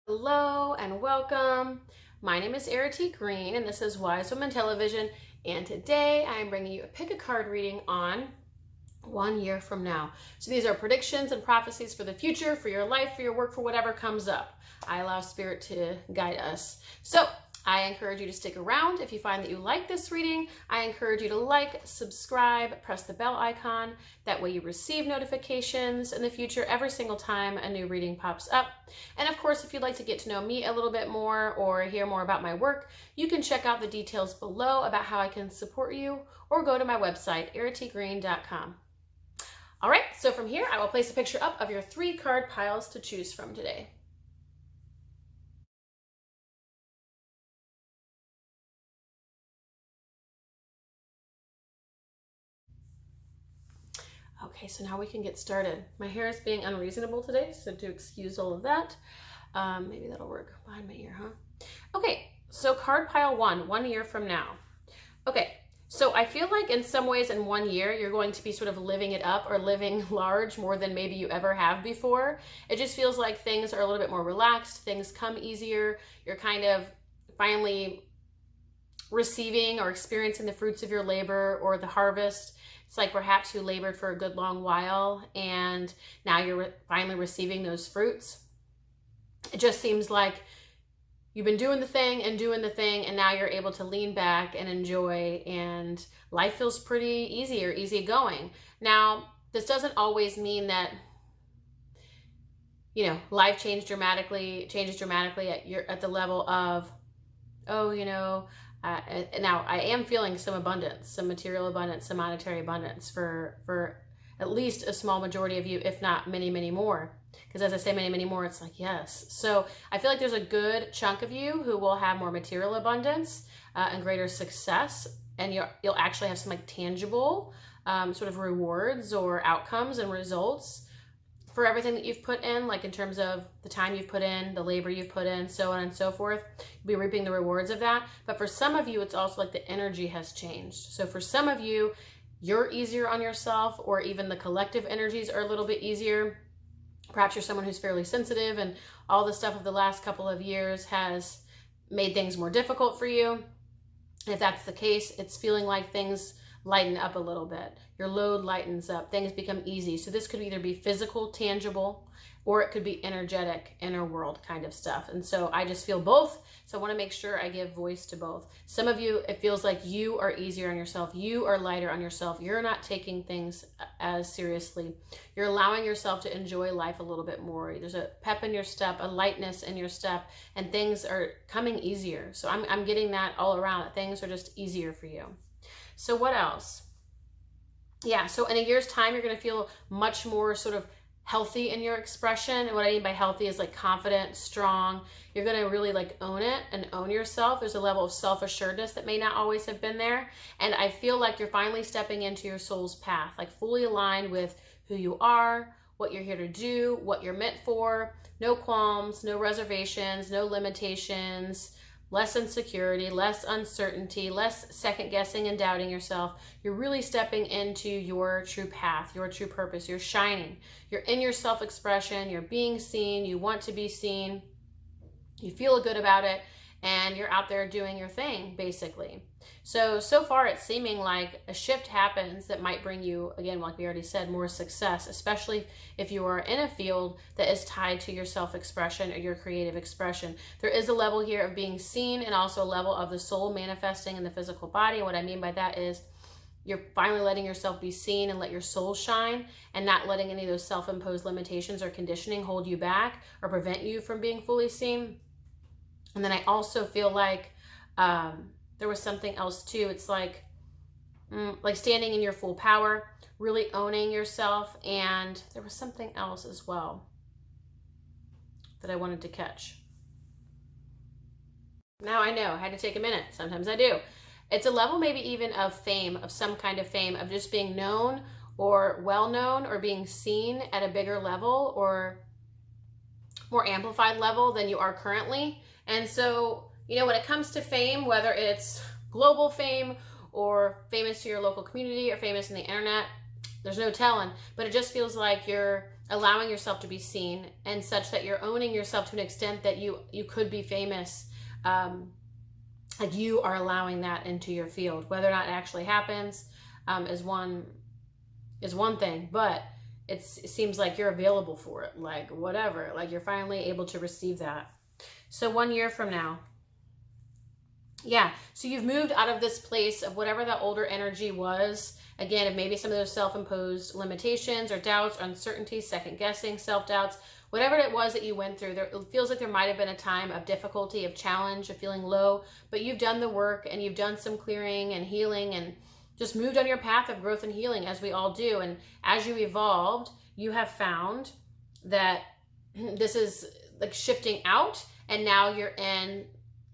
Hello and welcome. My name is Era T. Green and this is Wise Woman Television, and today I am bringing you a pick a card reading on 1 year from now. So these are predictions and prophecies for the future, for your life, for your work, for whatever comes up. I allow Spirit to guide us. So I encourage you to stick around. If you find that you like this reading, I encourage you to like, subscribe, press the bell icon. That way you receive notifications in the future every single time a new reading pops up. And of course, if you'd like to get to know me a little bit more or hear more about my work, you can check out the details below about how I can support you, or go to my website, eratgreen.com. All right, so from here, I will place a picture up of your 3 card piles to choose from today. Okay, so now we can get started. My hair is being unreasonable today, so to excuse all of that. Maybe that'll work behind my ear, huh? Okay, so card pile 1 year from now. Okay, so I feel like in some ways in 1 year, you're going to be sort of living it up or living large more than maybe you ever have before. It just feels like things are a little bit more relaxed, things come easier, you're kind of finally receiving or experiencing the fruits of your labor or the harvest. It's like perhaps you labored for a good long while and now you're finally receiving those fruits. It just seems like you've been doing the thing and now you're able to lean back and enjoy, and life feels pretty easy or easygoing. Now, this doesn't always mean that, life changes dramatically at the level of, now I am feeling some abundance, some material abundance, some monetary abundance for at least a small majority of you, if not many, many more. Because as I say many, many more, it's like, yes. So I feel like there's a good chunk of you who will have more material abundance and greater success. And you'll actually have some like tangible sort of rewards or outcomes and results for everything that you've put in, like in terms of the time you've put in, the labor you've put in, so on and so forth. You'll be reaping the rewards of that. But for some of you, it's also like the energy has changed. So for some of you, you're easier on yourself, or even the collective energies are a little bit easier. Perhaps you're someone who's fairly sensitive and all the stuff of the last couple of years has made things more difficult for you. And if that's the case, it's feeling like things lighten up a little bit. Your load lightens up, things become easy. So this could either be physical, tangible, or it could be energetic, inner world kind of stuff. And so I just feel both. So I want to make sure I give voice to both. Some of you, it feels like you are easier on yourself. You are lighter on yourself. You're not taking things as seriously. You're allowing yourself to enjoy life a little bit more. There's a pep in your step, a lightness in your step, and things are coming easier. So I'm getting that all around. Things are just easier for you. So what else? Yeah, so in a year's time, you're going to feel much more sort of healthy in your expression. And what I mean by healthy is like confident, strong. You're going to really like own it and own yourself. There's a level of self-assuredness that may not always have been there. And I feel like you're finally stepping into your soul's path, like fully aligned with who you are, what you're here to do, what you're meant for. No qualms, no reservations, no limitations. Less insecurity, less uncertainty, less second guessing and doubting yourself. You're really stepping into your true path, your true purpose. You're shining. You're in your self-expression. You're being seen. You want to be seen. You feel good about it. And you're out there doing your thing, basically. So far it's seeming like a shift happens that might bring you, again, like we already said, more success, especially if you are in a field that is tied to your self-expression or your creative expression. There is a level here of being seen and also a level of the soul manifesting in the physical body. And what I mean by that is you're finally letting yourself be seen and let your soul shine, and not letting any of those self-imposed limitations or conditioning hold you back or prevent you from being fully seen. And then I also feel like there was something else too. It's like standing in your full power, really owning yourself. And there was something else as well that I wanted to catch. Now I know, I had to take a minute. Sometimes I do. It's a level maybe even of fame, of some kind of fame, of just being known or well-known or being seen at a bigger level or more amplified level than you are currently. And so, when it comes to fame, whether it's global fame or famous to your local community or famous in the internet, there's no telling, but it just feels like you're allowing yourself to be seen, and such that you're owning yourself to an extent that you could be famous. Like you are allowing that into your field. Whether or not it actually happens is one thing, but it seems like you're available for it. Like whatever, like you're finally able to receive that. So 1 year from now, yeah, so you've moved out of this place of whatever that older energy was. Again, of maybe some of those self-imposed limitations or doubts, uncertainties, second guessing, self-doubts, whatever it was that you went through. It feels like there might have been a time of difficulty, of challenge, of feeling low, but you've done the work and you've done some clearing and healing and just moved on your path of growth and healing, as we all do. And as you evolved, you have found that this is like shifting out, and now you're in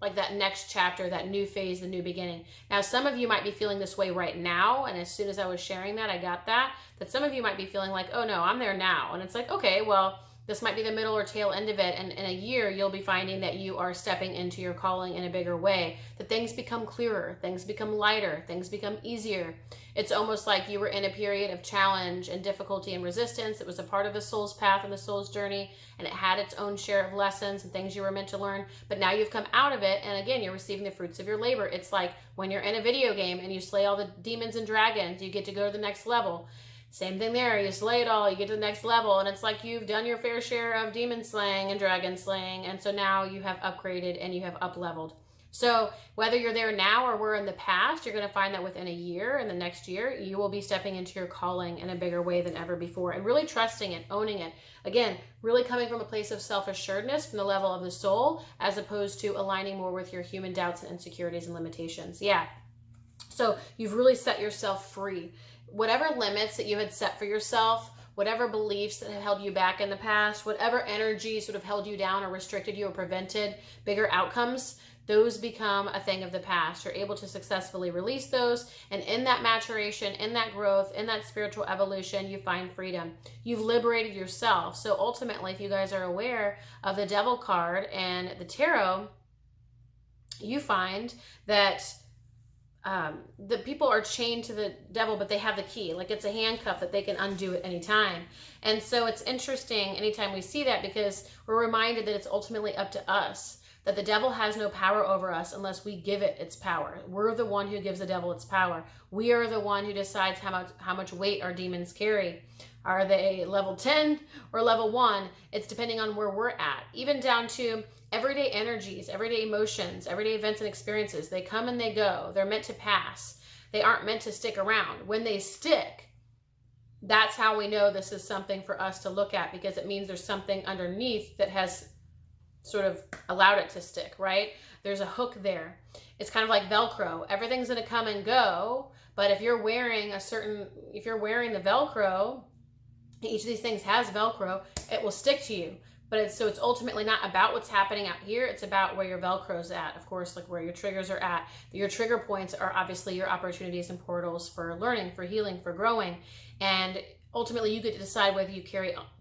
like that next chapter, that new phase, the new beginning. Now, some of you might be feeling this way right now. And as soon as I was sharing that, I got that some of you might be feeling like, oh no, I'm there now. And it's like, okay, well, this might be the middle or tail end of it. And in a year, you'll be finding that you are stepping into your calling in a bigger way, that things become clearer, things become lighter, things become easier. It's almost like you were in a period of challenge and difficulty and resistance. It was a part of the soul's path and the soul's journey, and it had its own share of lessons and things you were meant to learn. But now you've come out of it, and again, you're receiving the fruits of your labor. It's like when you're in a video game and you slay all the demons and dragons, you get to go to the next level. Same thing there. You slay it all, you get to the next level, and it's like you've done your fair share of demon slaying and dragon slaying, and so now you have upgraded and you have up-leveled. So whether you're there now or we're in the past, you're going to find that within a year, in the next year, you will be stepping into your calling in a bigger way than ever before, and really trusting it, owning it. Again, really coming from a place of self-assuredness from the level of the soul, as opposed to aligning more with your human doubts and insecurities and limitations. Yeah. So you've really set yourself free. Whatever limits that you had set for yourself, whatever beliefs that had held you back in the past, whatever energy sort of held you down or restricted you or prevented bigger outcomes, those become a thing of the past. You're able to successfully release those. And in that maturation, in that growth, in that spiritual evolution, you find freedom. You've liberated yourself. So ultimately, if you guys are aware of the Devil card and the tarot, you find that the people are chained to the devil, but they have the key. Like it's a handcuff that they can undo at any time. And so it's interesting anytime we see that, because we're reminded that it's ultimately up to us, that the devil has no power over us unless we give it its power. We're the one who gives the devil its power. We are the one who decides how much weight our demons carry. Are they level 10 or level 1? It's depending on where we're at. Even down to everyday energies, everyday emotions, everyday events and experiences. They come and they go. They're meant to pass. They aren't meant to stick around. When they stick, that's how we know this is something for us to look at, because it means there's something underneath that has sort of allowed it to stick, right? There's a hook there. It's kind of like Velcro. Everything's going to come and go, but if you're wearing the Velcro, each of these things has Velcro, it will stick to you. But it's ultimately not about what's happening out here. It's about where your Velcro's at, of course, like where your triggers are at. Your trigger points are obviously your opportunities and portals for learning, for healing, for growing. And ultimately, you get to decide whether you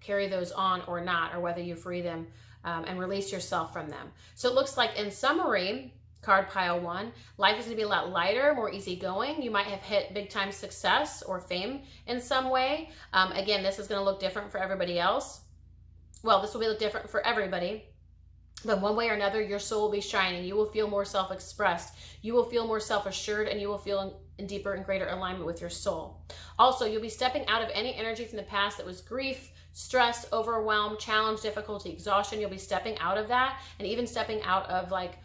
carry those on or not, or whether you free them and release yourself from them. So it looks like, in summary, card pile 1, life is going to be a lot lighter, more easygoing. You might have hit big time success or fame in some way. Again, this is going to look different for everybody else. Well, this will look different for everybody, but one way or another, your soul will be shining. You will feel more self-expressed. You will feel more self-assured, and you will feel in deeper and greater alignment with your soul. Also, you'll be stepping out of any energy from the past that was grief, stress, overwhelm, challenge, difficulty, exhaustion. You'll be stepping out of that, and even stepping out of like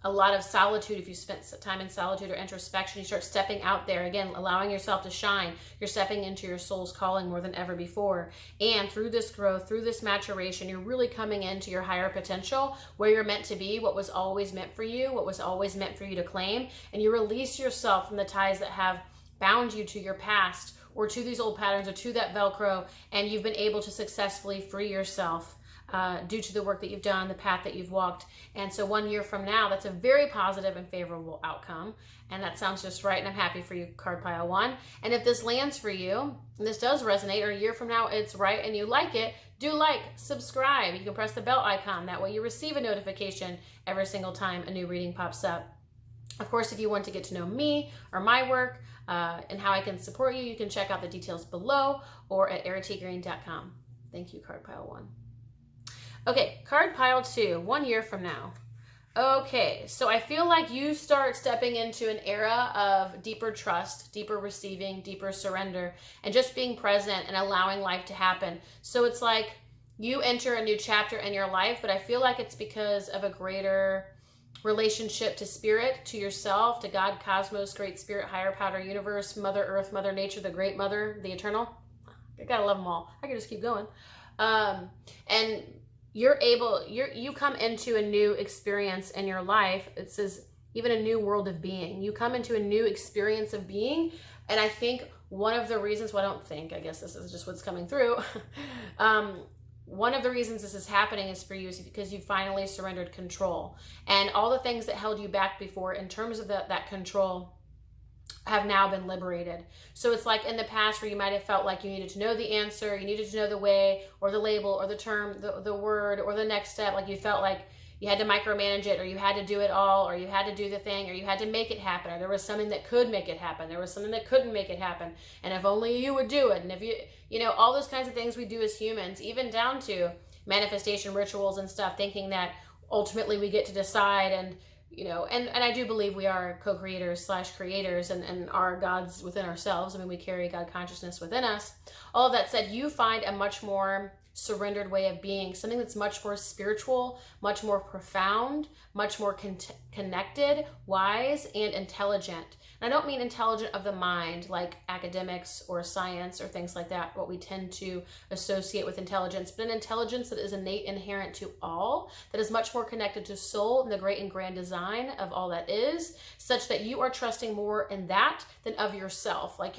a lot of solitude. If you spent time in solitude or introspection, you start stepping out there again, allowing yourself to shine. You're stepping into your soul's calling more than ever before. And through this growth, through this maturation, you're really coming into your higher potential, where you're meant to be, what was always meant for you, what was always meant for you to claim. And you release yourself from the ties that have bound you to your past, or to these old patterns, or to that Velcro, and you've been able to successfully free yourself due to the work that you've done, the path that you've walked. And so 1 year from now, that's a very positive and favorable outcome. And that sounds just right. And I'm happy for you, card pile 1. And if this lands for you, and this does resonate, or a year from now it's right and you like it, do like, subscribe. You can press the bell icon. That way you receive a notification every single time a new reading pops up. Of course, if you want to get to know me or my work and how I can support you, you can check out the details below or at eritygreen.com. Thank you, card pile 1. Okay, card pile 2, 1 year from now. Okay, so I feel like you start stepping into an era of deeper trust, deeper receiving, deeper surrender, and just being present and allowing life to happen. So it's like you enter a new chapter in your life, but I feel like it's because of a greater relationship to spirit, to yourself, to God, cosmos, great spirit, higher power, universe, Mother Earth, Mother Nature, the great mother, the eternal. I gotta love them all. I can just keep going. And you come into a new experience in your life. It says even a new world of being. You come into a new experience of being. And I think one of the reasons, well, I don't think, I guess this is just what's coming through. One of the reasons this is happening is for you is because you finally surrendered control. And all the things that held you back before in terms of that control have now been liberated. So it's like in the past where you might have felt like you needed to know the answer, you needed to know the way or the label or the term, the word or the next step. Like you felt like you had to micromanage it, or you had to do it all, or you had to do the thing, or you had to make it happen, or there was something that could make it happen, there was something that couldn't make it happen, and if only you would do it. And if you know, all those kinds of things we do as humans, even down to manifestation rituals and stuff, thinking that ultimately we get to decide. And you know, and I do believe we are co-creators / creators and are gods within ourselves. I mean, we carry God consciousness within us. All of that said, you find a much more surrendered way of being, something that's much more spiritual, much more profound, much more connected, wise, and intelligent. And I don't mean intelligent of the mind, like academics or science or things like that, what we tend to associate with intelligence, but an intelligence that is innate, inherent to all, that is much more connected to soul and the great and grand design of all that is, such that you are trusting more in that than of yourself, like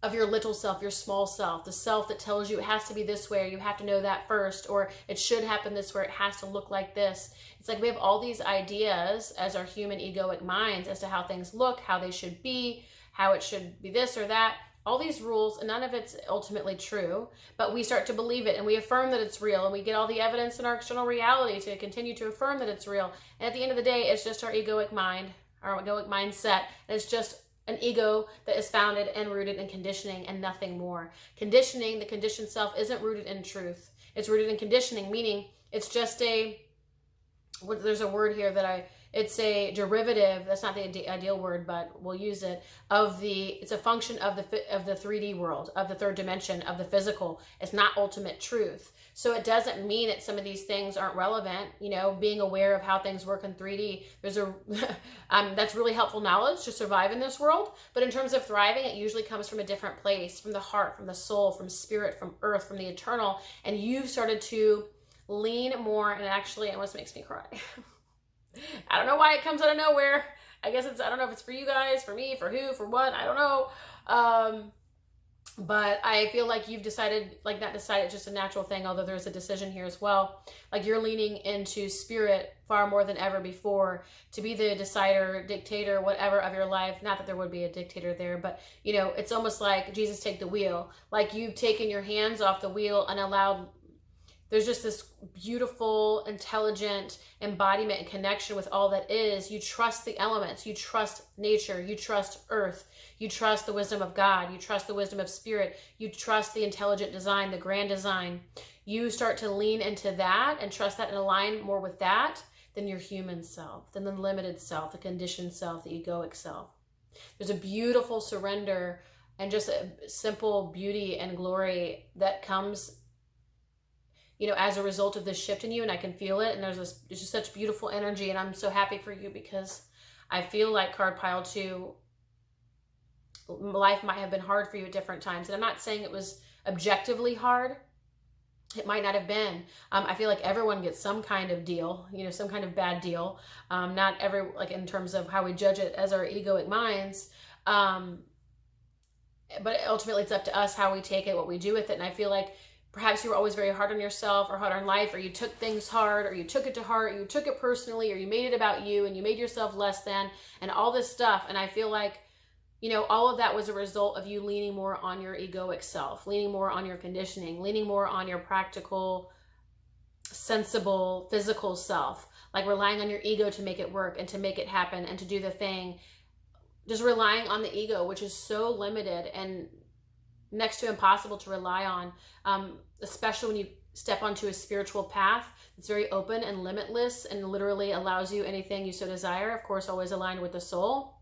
of your little self, your small self, the self that tells you it has to be this way, or you have to know that first, or it should happen this way, it has to look like this. It's like we have all these ideas as our human egoic minds as to how things look, how they should be, how it should be this or that, all these rules, and none of it's ultimately true, but we start to believe it and we affirm that it's real, and we get all the evidence in our external reality to continue to affirm that it's real. And at the end of the day, it's just our egoic mind, our egoic mindset, and it's just an ego that is founded and rooted in conditioning and nothing more. Conditioning, the conditioned self, isn't rooted in truth. It's rooted in conditioning, meaning it's just there's a word here it's a derivative, that's not the ideal word, but we'll use it, it's a function of the 3D world, of the third dimension, of the physical. It's not ultimate truth. So it doesn't mean that some of these things aren't relevant. You know, being aware of how things work in 3D, that's really helpful knowledge to survive in this world. But in terms of thriving, it usually comes from a different place, from the heart, from the soul, from spirit, from earth, from the eternal. And you've started to lean more, and actually, it almost makes me cry. I don't know why it comes out of nowhere. I guess I don't know if it's for you guys, for me, for who, for what, I don't know. But I feel like you've decided, like not decided, it's just a natural thing, although there's a decision here as well. Like you're leaning into spirit far more than ever before to be the decider, dictator, whatever of your life. Not that there would be a dictator there, but you know, it's almost like Jesus take the wheel. Like you've taken your hands off the wheel and allowed, there's just this beautiful, intelligent embodiment and connection with all that is. You trust the elements, you trust nature, you trust earth, you trust the wisdom of God, you trust the wisdom of spirit, you trust the intelligent design, the grand design. You start to lean into that and trust that and align more with that than your human self, than the limited self, the conditioned self, the egoic self. There's a beautiful surrender and just a simple beauty and glory that comes, you know, as a result of this shift in you, and I can feel it, and there's just such beautiful energy, and I'm so happy for you because I feel like card pile 2, life might have been hard for you at different times, and I'm not saying it was objectively hard. It might not have been. I feel like everyone gets some kind of deal, you know, some kind of bad deal. Not like in terms of how we judge it as our egoic minds, but ultimately it's up to us how we take it, what we do with it, and I feel like perhaps you were always very hard on yourself or hard on life, or you took things hard, or you took it to heart, or you took it personally, or you made it about you and you made yourself less than, and all this stuff. And I feel like, you know, all of that was a result of you leaning more on your egoic self, leaning more on your conditioning, leaning more on your practical, sensible, physical self, like relying on your ego to make it work and to make it happen and to do the thing, just relying on the ego, which is so limited and next to impossible to rely on, especially when you step onto a spiritual path. It's very open and limitless and literally allows you anything you so desire, of course, always aligned with the soul.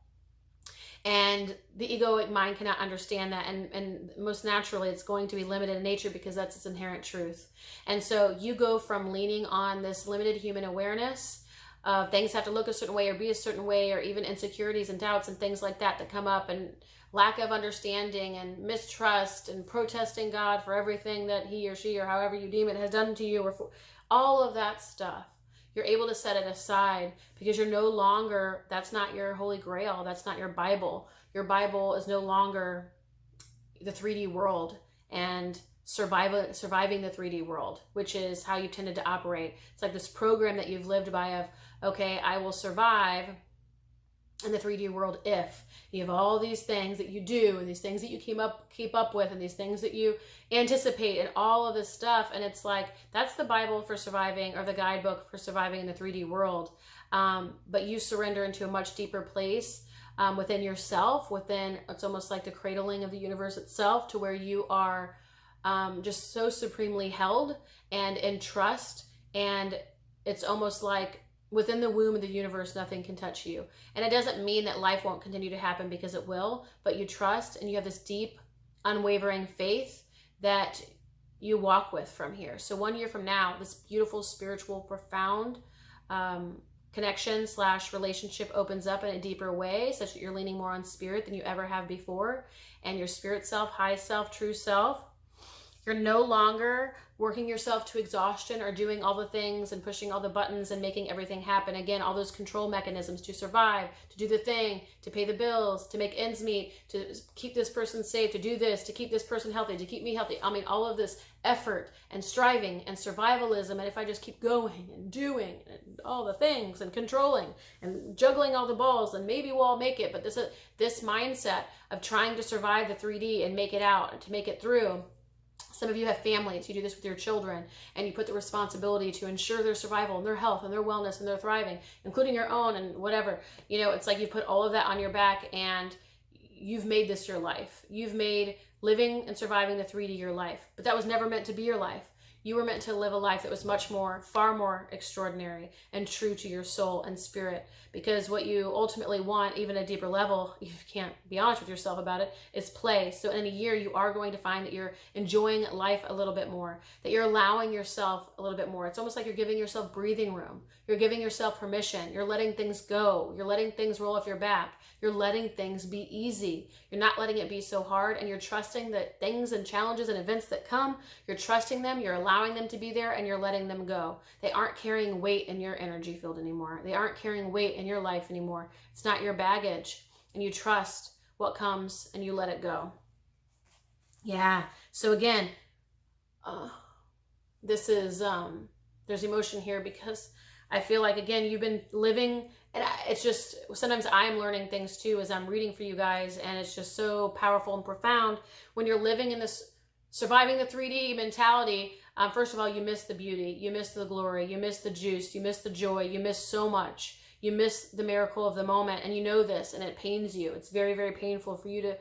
And the egoic mind cannot understand that. And most naturally, it's going to be limited in nature because that's its inherent truth. And so you go from leaning on this limited human awareness of things have to look a certain way or be a certain way, or even insecurities and doubts and things like that come up, and lack of understanding and mistrust and protesting God for everything that he or she or however you deem it has done to you, or for all of that stuff. You're able to set it aside because you're no longer, that's not your holy grail. That's not your Bible. Your Bible is no longer the 3D world and surviving the 3D world, which is how you tended to operate. It's like this program that you've lived by of, okay, I will survive in the 3D world if you have all these things that you do, and these things that you keep up with, and these things that you anticipate, and all of this stuff. And it's like, that's the Bible for surviving, or the guidebook for surviving in the 3D world. But you surrender into a much deeper place within yourself, it's almost like the cradling of the universe itself, to where you are just so supremely held and in trust. And it's almost like within the womb of the universe, nothing can touch you. And it doesn't mean that life won't continue to happen, because it will, but you trust and you have this deep, unwavering faith that you walk with from here. So 1 year from now, this beautiful, spiritual, profound connection / relationship opens up in a deeper way, such that you're leaning more on spirit than you ever have before. And your spirit self, high self, true self, you're no longer working yourself to exhaustion or doing all the things and pushing all the buttons and making everything happen. Again, all those control mechanisms to survive, to do the thing, to pay the bills, to make ends meet, to keep this person safe, to do this, to keep this person healthy, to keep me healthy. I mean, all of this effort and striving and survivalism. And if I just keep going and doing and all the things and controlling and juggling all the balls, then maybe we'll all make it. But this mindset of trying to survive the 3D and make it out and to make it through. Some of you have families, you do this with your children, and you put the responsibility to ensure their survival and their health and their wellness and their thriving, including your own and whatever. You know, it's like you put all of that on your back, and you've made this your life. You've made living and surviving the 3D your life. But that was never meant to be your life. You were meant to live a life that was far more extraordinary and true to your soul and spirit. Because what you ultimately want, even at a deeper level, you can't be honest with yourself about it, is play. So in a year, you are going to find that you're enjoying life a little bit more, that you're allowing yourself a little bit more. It's almost like you're giving yourself breathing room. You're giving yourself permission. You're letting things go. You're letting things roll off your back. You're letting things be easy. You're not letting it be so hard, and you're trusting that things and challenges and events that come, you're trusting them, you're allowing them to be there, and you're letting them go. They aren't carrying weight in your energy field anymore. They aren't carrying weight in your life anymore. It's not your baggage, and you trust what comes and you let it go. Yeah. So again, this is, there's emotion here because I feel like, again, you've been living, and it's just, sometimes I'm learning things too as I'm reading for you guys, and it's just so powerful and profound when you're living in this surviving the 3D mentality. First of all, you miss the beauty, you miss the glory, you miss the juice, you miss the joy, you miss so much. You miss the miracle of the moment, and you know this, and it pains you. It's very, very painful for you to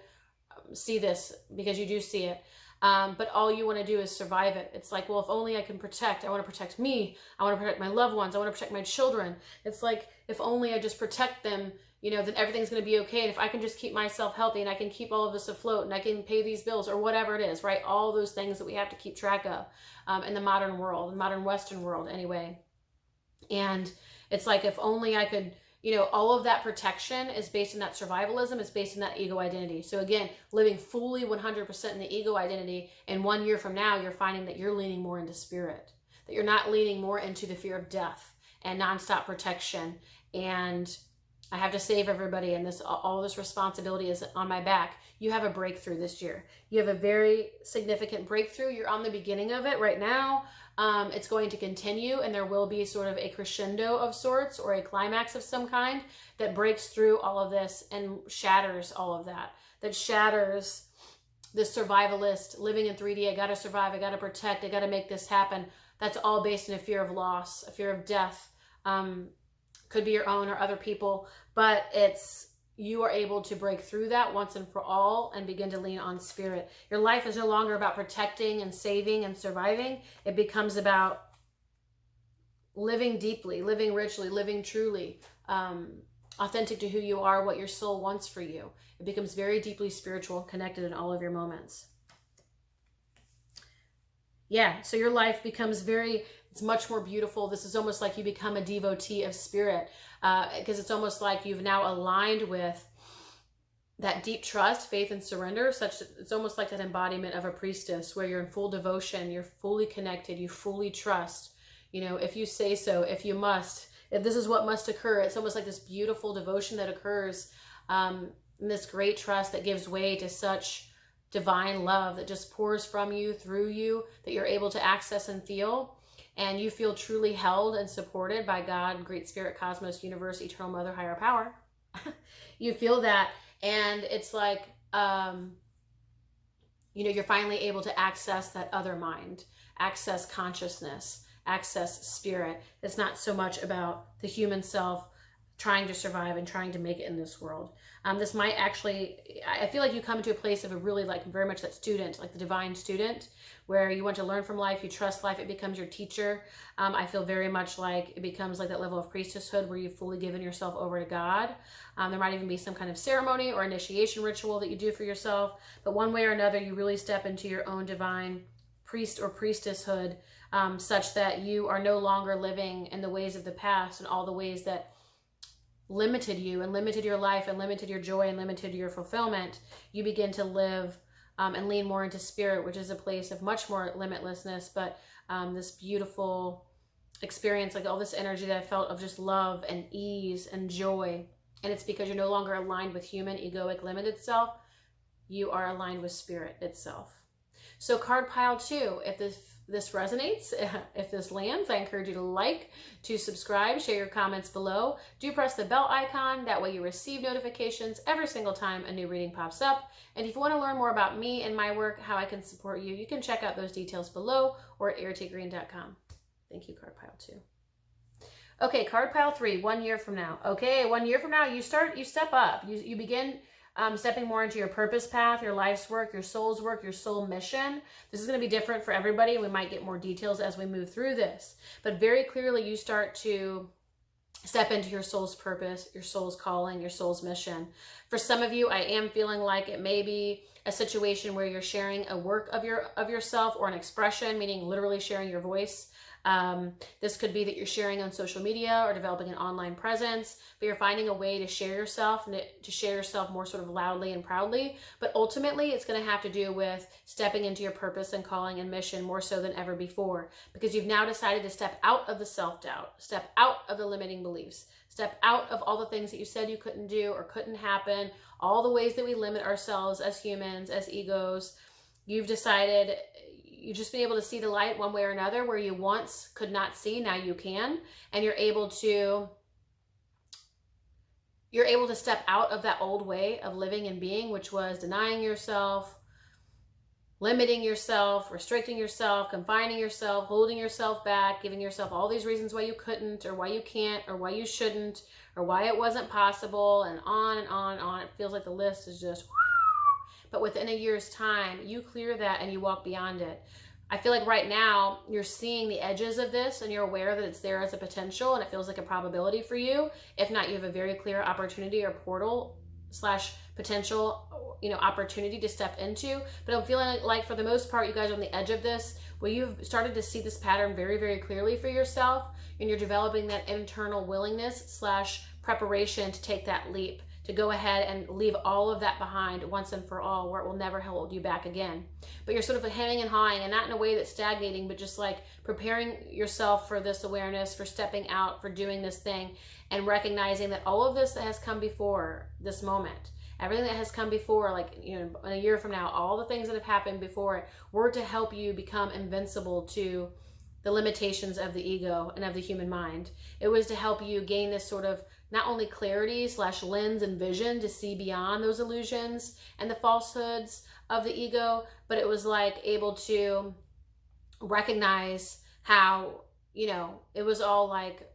see this, because you do see it. But all you want to do is survive it. It's like, well, if only I can protect. I want to protect me. I want to protect my loved ones. I want to protect my children. It's like, if only I just protect them, you know, then everything's going to be okay. And if I can just keep myself healthy, and I can keep all of this afloat, and I can pay these bills, or whatever it is, right? All those things that we have to keep track of in the modern world, the modern Western world anyway. And it's like, if only I could, you know, all of that protection is based in that survivalism, is based in that ego identity. So again, living fully 100% in the ego identity, and 1 year from now, you're finding that you're leaning more into spirit, that you're not leaning more into the fear of death and nonstop protection. And I have to save everybody, and all this responsibility is on my back. You have a breakthrough this year. You have a very significant breakthrough. You're on the beginning of it right now. It's going to continue, and there will be sort of a crescendo of sorts, or a climax of some kind that breaks through all of this and shatters all of that. That shatters this survivalist living in 3D. I got to survive. I got to protect. I got to make this happen. That's all based in a fear of loss, a fear of death. Could be your own or other people, but it's you are able to break through that once and for all and begin to lean on spirit. Your life is no longer about protecting and saving and surviving. It becomes about living deeply, living richly, living truly, authentic to who you are, what your soul wants for you. It becomes very deeply spiritual and connected in all of your moments. Yeah, so your life becomes it's much more beautiful. This is almost like you become a devotee of spirit, because it's almost like you've now aligned with that deep trust, faith, and surrender. It's almost like that embodiment of a priestess where you're in full devotion, you're fully connected, you fully trust. If you say so, if you must, if this is what must occur, it's almost like this beautiful devotion that occurs, and this great trust that gives way to such divine love that just pours from you, through you, that you're able to access and feel. And you feel truly held and supported by God, Great Spirit, Cosmos, Universe, Eternal Mother, Higher Power. You feel that. And it's like, you're finally able to access that other mind, access consciousness, access spirit. It's not so much about the human self trying to survive and trying to make it in this world. This might actually, I feel like you come to a place of a really very much that student, like the divine student, where you want to learn from life, you trust life, it becomes your teacher. I feel very much like it becomes like that level of priestesshood where you've fully given yourself over to God. There might even be some kind of ceremony or initiation ritual that you do for yourself, but one way or another, you really step into your own divine priest or priestesshood, such that you are no longer living in the ways of the past and all the ways that limited you and limited your life and limited your joy and limited your fulfillment. You begin to live and lean more into spirit, which is a place of much more limitlessness, but this beautiful experience, like all this energy that I felt of just love and ease and joy. And it's because you're no longer aligned with human, egoic, limited self. You are aligned with spirit itself. So card pile 2, if this resonates, if this lands, I encourage you to subscribe, share your comments below. Do press the bell icon. That way you receive notifications every single time a new reading pops up. And if you want to learn more about me and my work, how I can support you, you can check out those details below or at iritagreen.com. Thank you, card pile 2. Okay, card pile 3, 1 year from now. Okay, 1 year from now, you step up. You begin stepping more into your purpose path, your life's work, your soul mission. This is going to be different for everybody. We might get more details as we move through this. But very clearly, you start to step into your soul's purpose, your soul's calling, your soul's mission. For some of you, I am feeling like it may be a situation where you're sharing a work of yourself or an expression, meaning literally sharing your voice. This could be that you're sharing on social media or developing an online presence, but you're finding a way to share yourself and to share yourself more sort of loudly and proudly. But ultimately, it's going to have to do with stepping into your purpose and calling and mission more so than ever before, because you've now decided to step out of the self-doubt, step out of the limiting beliefs, step out of all the things that you said you couldn't do or couldn't happen, all the ways that we limit ourselves as humans, as egos. You've decided you've just been able to see the light one way or another, where you once could not see, now you can. And you're able to step out of that old way of living and being, which was denying yourself, limiting yourself, restricting yourself, confining yourself, holding yourself back, giving yourself all these reasons why you couldn't or why you can't or why you shouldn't or why it wasn't possible, and on and on and on. It feels like the list is just... But within a year's time, you clear that and you walk beyond it. I feel like right now you're seeing the edges of this and you're aware that it's there as a potential and it feels like a probability for you. If not, you have a very clear opportunity or portal / potential, opportunity to step into. But I'm feeling like for the most part, you guys are on the edge of this, where you've started to see this pattern very, very clearly for yourself, and you're developing that internal willingness / preparation to take that leap, to go ahead and leave all of that behind once and for all, where it will never hold you back again. But you're sort of hemming and hawing, and not in a way that's stagnating, but just like preparing yourself for this awareness, for stepping out, for doing this thing, and recognizing that all of this that has come before this moment, everything that has come before, like, in a year from now, all the things that have happened before it were to help you become invincible to the limitations of the ego and of the human mind. It was to help you gain this sort of not only clarity / lens and vision to see beyond those illusions and the falsehoods of the ego, but it was like able to recognize how, it was all like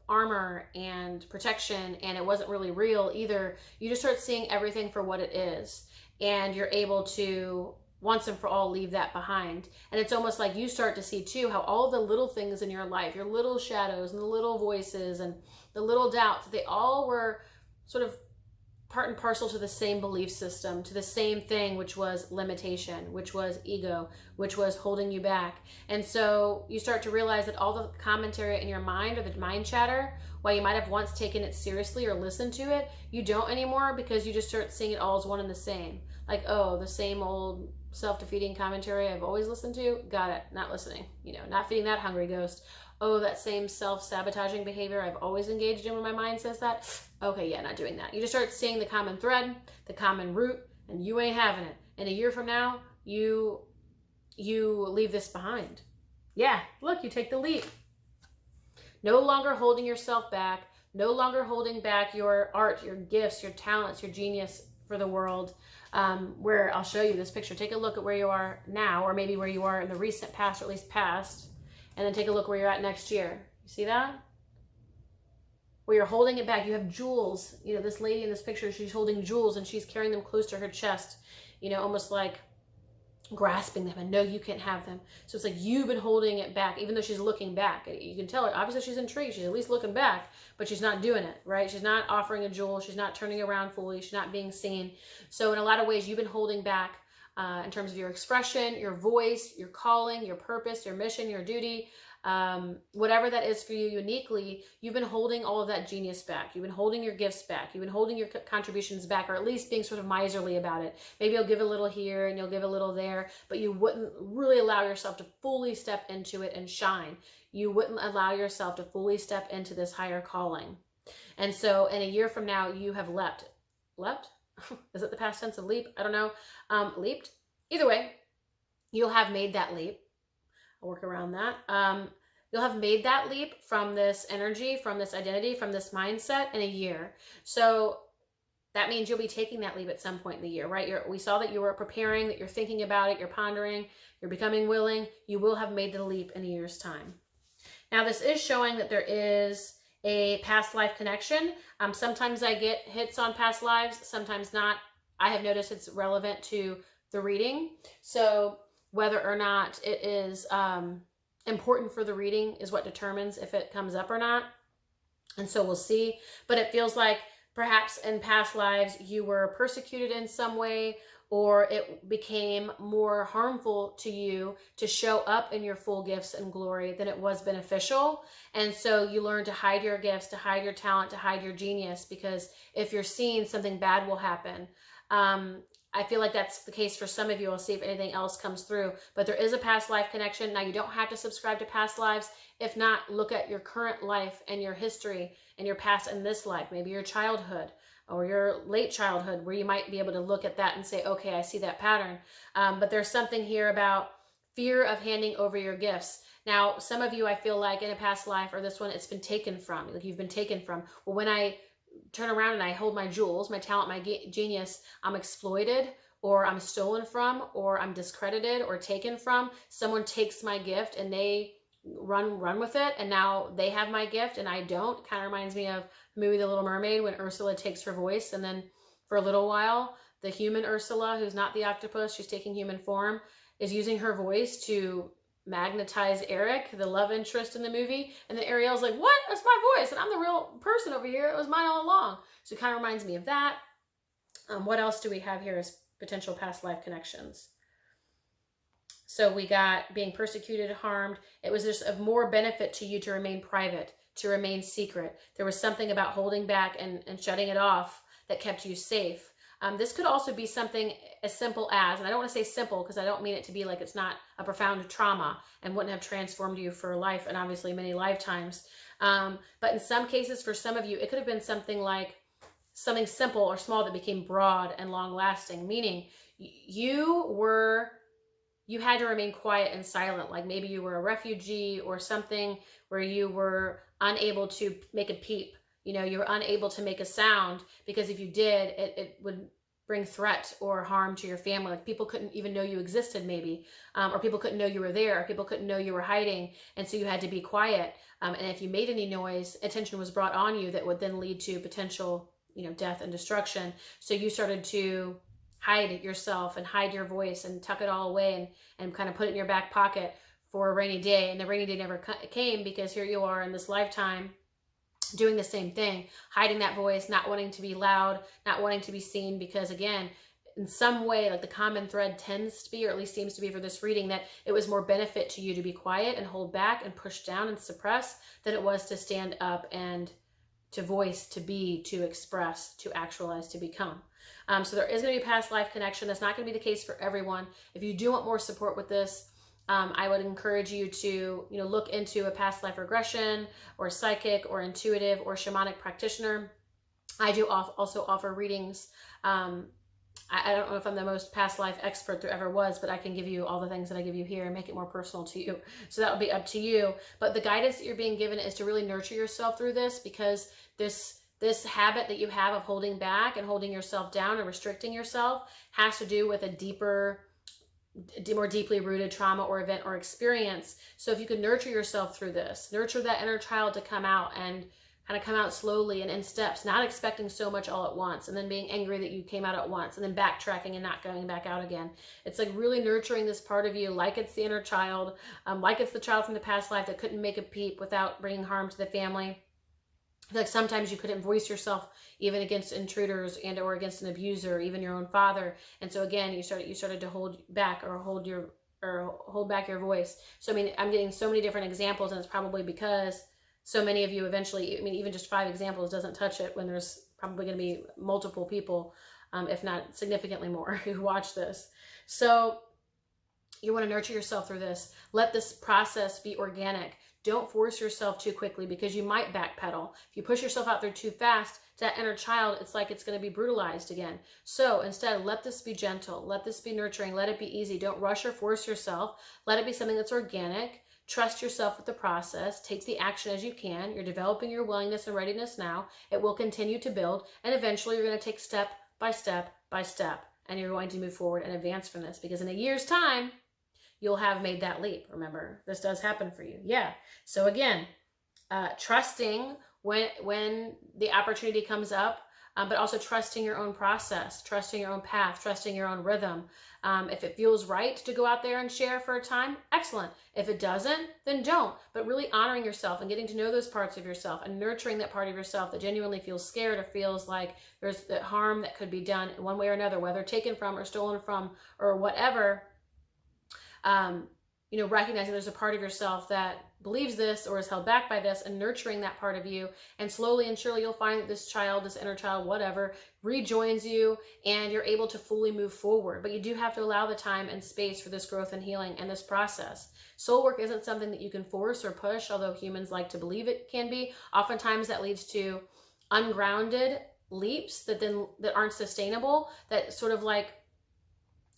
armor and protection, and it wasn't really real either. You just start seeing everything for what it is, and you're able to once and for all leave that behind. And it's almost like you start to see too how all the little things in your life, your little shadows and the little voices and the little doubts, they all were sort of part and parcel to the same belief system, to the same thing, which was limitation, which was ego, which was holding you back. And so you start to realize that all the commentary in your mind, or the mind chatter, while you might have once taken it seriously or listened to it, you don't anymore, because you just start seeing it all as one and the same. Like, oh, the same old self-defeating commentary I've always listened to, got it, not listening, not feeding that hungry ghost. Oh, that same self-sabotaging behavior I've always engaged in when my mind says that, okay, yeah, not doing that. You just start seeing the common thread, the common root, and you ain't having it. And a year from now, you leave this behind. Yeah, look, you take the leap. No longer holding yourself back, no longer holding back your art, your gifts, your talents, your genius for the world. Where I'll show you this picture. Take a look at where you are now, or maybe where you are in the recent past, or at least past, and then take a look where you're at next year. You see that? Where you're holding it back. You have jewels. This lady in this picture, she's holding jewels and she's carrying them close to her chest, almost like grasping them, and no, you can't have them. So it's like you've been holding it back, even though she's looking back. You can tell her, obviously she's intrigued, she's at least looking back, but she's not doing it, right? She's not offering a jewel, she's not turning around fully, she's not being seen. So in a lot of ways, you've been holding back in terms of your expression, your voice, your calling, your purpose, your mission, your duty, whatever that is for you uniquely. You've been holding all of that genius back. You've been holding your gifts back. You've been holding your contributions back, or at least being sort of miserly about it. Maybe you'll give a little here and you'll give a little there, but you wouldn't really allow yourself to fully step into it and shine. You wouldn't allow yourself to fully step into this higher calling. And so in a year from now, you have leapt. Is it the past tense of leap? I don't know. Leaped. Either way, you'll have made that leap. I'll work around that. You'll have made that leap from this energy, from this identity, from this mindset in a year. So that means you'll be taking that leap at some point in the year, right? We saw that you were preparing, that you're thinking about it, you're pondering, you're becoming willing. You will have made the leap in a year's time. Now, this is showing that there is a past life connection. Sometimes I get hits on past lives, sometimes not. I have noticed it's relevant to the reading. So whether or not it is important for the reading is what determines if it comes up or not. And so we'll see. But it feels like perhaps in past lives you were persecuted in some way, or it became more harmful to you to show up in your full gifts and glory than it was beneficial. And so you learn to hide your gifts, to hide your talent, to hide your genius, because if you're seen, something bad will happen. I feel like that's the case for some of you. I'll see if anything else comes through. But there is a past life connection. Now, you don't have to subscribe to past lives. If not, look at your current life and your history and your past and this life, maybe your childhood or your late childhood, where you might be able to look at that and say, okay, I see that pattern. But there's something here about fear of handing over your gifts. Now, some of you, I feel like in a past life or this one, it's been taken from, like you've been taken from. Well, when I turn around and I hold my jewels, my talent, my genius, I'm exploited, or I'm stolen from, or I'm discredited or taken from. Someone takes my gift and they run with it, and now they have my gift and I don't. Kind of reminds me of the movie The Little Mermaid, when Ursula takes her voice, and then for a little while, the human Ursula, who's not the octopus, she's taking human form, is using her voice to magnetize Eric, the love interest in the movie. And then Ariel's like, what? That's my voice. And I'm the real person over here. It was mine all along. So it kind of reminds me of that. What else do we have here as potential past life connections? So we got being persecuted, harmed. It was just of more benefit to you to remain private, to remain secret. There was something about holding back and shutting it off that kept you safe. This could also be something as simple as, and I don't want to say simple because I don't mean it to be like it's not a profound trauma and wouldn't have transformed you for life and obviously many lifetimes. But in some cases, for some of you, it could have been something like something simple or small that became broad and long lasting, meaning you had to remain quiet and silent. Like maybe you were a refugee or something where you were unable to make a peep. You were unable to make a sound, because if you did, it would bring threat or harm to your family. Like people couldn't even know you existed maybe, or people couldn't know you were there, or people couldn't know you were hiding. And so you had to be quiet. And if you made any noise, attention was brought on you that would then lead to potential, death and destruction. So you started to hide yourself and hide your voice and tuck it all away and kind of put it in your back pocket for a rainy day. And the rainy day never came, because here you are in this lifetime doing the same thing, hiding that voice, not wanting to be loud, not wanting to be seen, because again, in some way, like the common thread tends to be, or at least seems to be for this reading, that it was more benefit to you to be quiet and hold back and push down and suppress than it was to stand up and to voice, to be, to express, to actualize, to become. So there is going to be a past life connection. That's not going to be the case for everyone. If you do want more support with this, I would encourage you to, look into a past life regression or psychic or intuitive or shamanic practitioner. I do also offer readings. I don't know if I'm the most past life expert there ever was, but I can give you all the things that I give you here and make it more personal to you. So that would be up to you. But the guidance that you're being given is to really nurture yourself through this, because this habit that you have of holding back and holding yourself down and restricting yourself has to do with a more deeply rooted trauma or event or experience. So if you can nurture yourself through this, nurture that inner child to come out and kind of come out slowly and in steps, not expecting so much all at once and then being angry that you came out at once and then backtracking and not going back out again. It's like really nurturing this part of you like it's the inner child, like it's the child from the past life that couldn't make a peep without bringing harm to the family. I feel like sometimes you couldn't voice yourself even against intruders and or against an abuser, even your own father. And so again, you started to hold back or hold back your voice. So I mean, I'm getting so many different examples, and it's probably because so many of you eventually, even just 5 examples doesn't touch it when there's probably going to be multiple people, if not significantly more, who watch this. So you want to nurture yourself through this. Let this process be organic. Don't force yourself too quickly, because you might backpedal. If you push yourself out there too fast, to that inner child, it's like it's going to be brutalized again. So instead, let this be gentle. Let this be nurturing. Let it be easy. Don't rush or force yourself. Let it be something that's organic. Trust yourself with the process. Take the action as you can. You're developing your willingness and readiness now. It will continue to build, and eventually you're going to take step by step by step, and you're going to move forward and advance from this, because in a year's time, you'll have made that leap. Remember, this does happen for you. Yeah. So again, trusting when the opportunity comes up, but also trusting your own process, trusting your own path, trusting your own rhythm. If it feels right to go out there and share for a time, excellent. If it doesn't, then don't. But really honoring yourself and getting to know those parts of yourself and nurturing that part of yourself that genuinely feels scared or feels like there's the harm that could be done in one way or another, whether taken from or stolen from or whatever. Recognizing there's a part of yourself that believes this or is held back by this, and nurturing that part of you. And slowly and surely you'll find that this child, this inner child, whatever, rejoins you, and you're able to fully move forward. But you do have to allow the time and space for this growth and healing and this process. Soul work isn't something that you can force or push, although humans like to believe it can be. Oftentimes that leads to ungrounded leaps that aren't sustainable, that sort of like,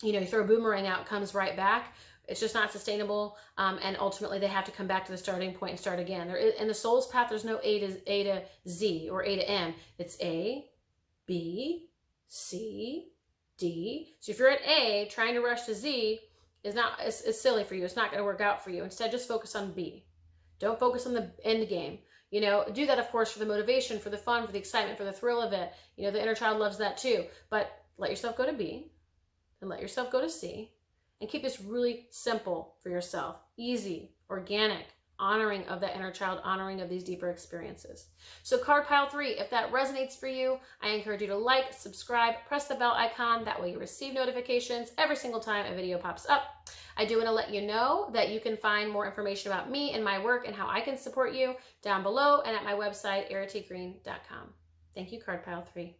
you throw a boomerang out, comes right back. It's just not sustainable, and ultimately they have to come back to the starting point and start again. In the soul's path, there's no A to Z or A to M. It's A, B, C, D. So if you're at A, trying to rush to Z is silly for you. It's not going to work out for you. Instead, just focus on B. Don't focus on the end game. Do that, of course, for the motivation, for the fun, for the excitement, for the thrill of it. The inner child loves that too. But let yourself go to B, and let yourself go to C. And keep this really simple for yourself. Easy, organic, honoring of that inner child, honoring of these deeper experiences. So card pile 3, if that resonates for you, I encourage you to like, subscribe, press the bell icon. That way you receive notifications every single time a video pops up. I do want to let you know that you can find more information about me and my work and how I can support you down below and at my website, eritygreen.com. Thank you, card pile 3.